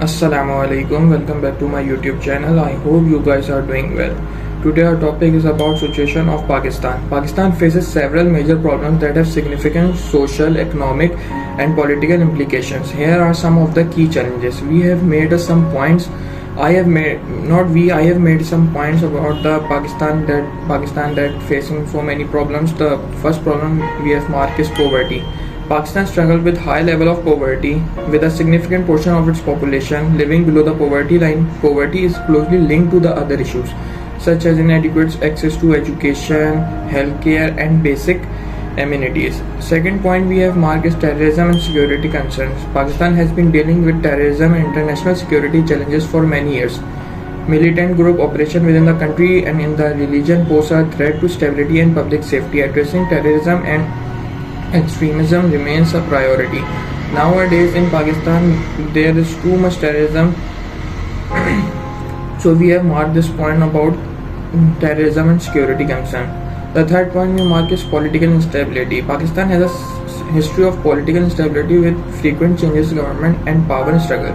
Assalamu alaikum, welcome back to my YouTube channel. I hope you guys are doing well. Today our topic is about situation of Pakistan. Pakistan faces several major problems that have significant social, economic and political implications. Here are some of the key challenges. We have made some points. I have made some points about the Pakistan that facing so many problems. The first problem we have marked is poverty. Pakistan struggles with high level of poverty, with a significant portion of its population living below the poverty line. Poverty is closely linked to the other issues, such as inadequate access to education, healthcare, and basic amenities. Second point we have marked is terrorism and security concerns. Pakistan has been dealing with terrorism and international security challenges for many years. Militant group operation within the country and in the region pose a threat to stability and public safety. Addressing terrorism and extremism remains a priority. Nowadays in Pakistan there is too much terrorism. So we have marked this point about terrorism and security concern. The third point we mark is political instability. Pakistan has a history of political instability with frequent changes in government and power struggle.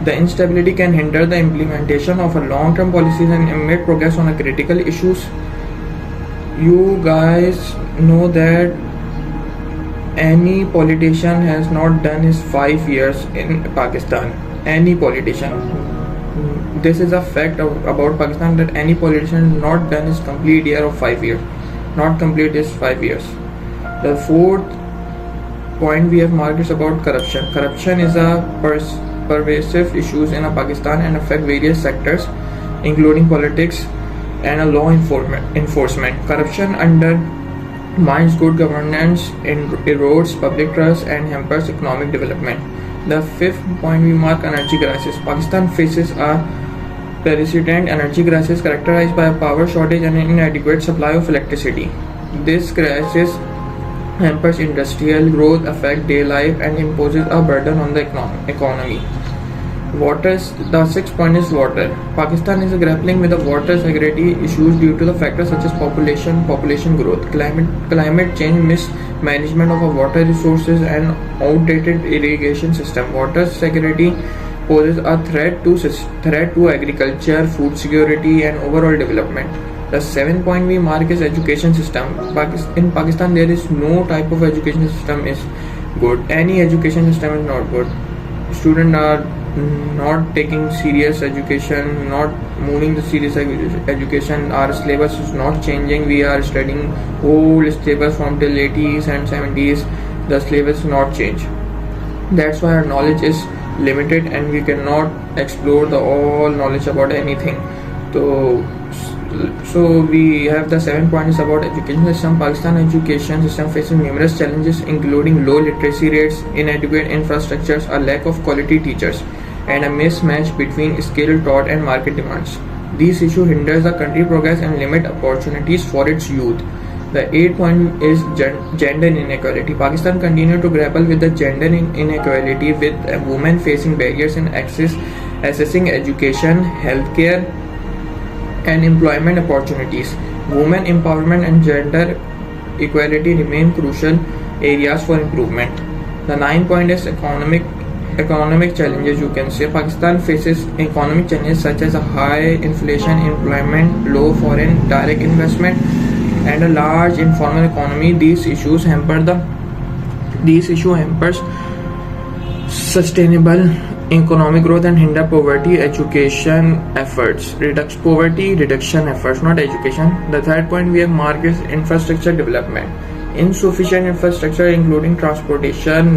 The instability can hinder the implementation of a long-term policies and impede progress on a critical issues. You guys know that any politician has not done his 5 years in Pakistan. Any politician. This is a fact about Pakistan, that any politician not done his complete year of 5 years. Not complete his 5 years. The fourth point we have marked is about corruption. Corruption is a pervasive issues in Pakistan and affect various sectors, including politics and a law enforcement. Corruption undermines good governance, erodes public trust, and hampers economic development. The fifth point we mark energy crisis. Pakistan faces a persistent energy crisis characterized by a power shortage and an inadequate supply of electricity. This crisis hampers industrial growth, affects day life, and imposes a burden on the economy. The sixth point is water. Pakistan is grappling with the water security issues due to the factors such as population growth, climate change, mismanagement of water resources, and outdated irrigation system. Water security poses a threat to agriculture, food security, and overall development. The seventh point we mark is education system. In Pakistan, there is no type of education system is good. Any education system is not good. Students are not taking serious education, not moving the serious education. Our syllabus is not changing. We are studying old syllabus from till 80s and 70s. The syllabus is not change. That's why our knowledge is limited and we cannot explore the all knowledge about anything. So we have the 7 points about education system. Pakistan education system faces numerous challenges, including low literacy rates, inadequate infrastructures, a lack of quality teachers, and a mismatch between skill taught and market demands. These issues hinder the country progress and limit opportunities for its youth. The 8th point is gender inequality. Pakistan continues to grapple with the gender inequality, with women facing barriers in accessing education, healthcare, and employment opportunities. Women empowerment and gender equality remain crucial areas for improvement. The 9th point is economic challenges. You can say Pakistan faces economic challenges such as a high inflation, employment, low foreign direct investment, and a large informal economy. These issues hampers sustainable economic growth and hinder poverty education efforts. Poverty reduction efforts, not education. The third point we have marked is infrastructure development. Insufficient infrastructure, including transportation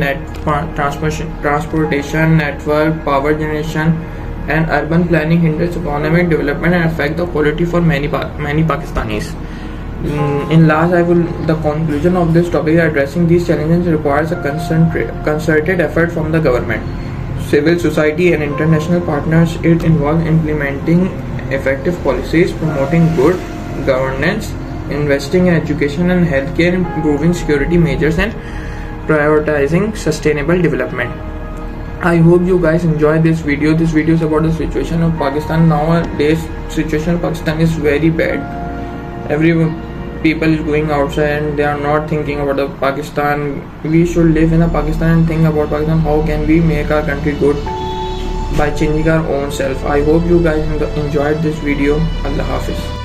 network, power generation, and urban planning, hinders economic development and affect the quality for many Pakistanis. In last, the conclusion of this topic is addressing these challenges requires a concerted effort from the government, civil society, and international partners. It involves implementing effective policies, promoting good governance, investing in education and healthcare, improving security measures, and prioritizing sustainable development. I hope you guys enjoy this video. This video is about the situation of Pakistan. Nowadays, situation of Pakistan is very bad. Every people is going outside and they are not thinking about the Pakistan. We should live in a Pakistan and think about Pakistan. How can we make our country good? by changing our own self. I hope you guys enjoyed this video. Allah Hafiz.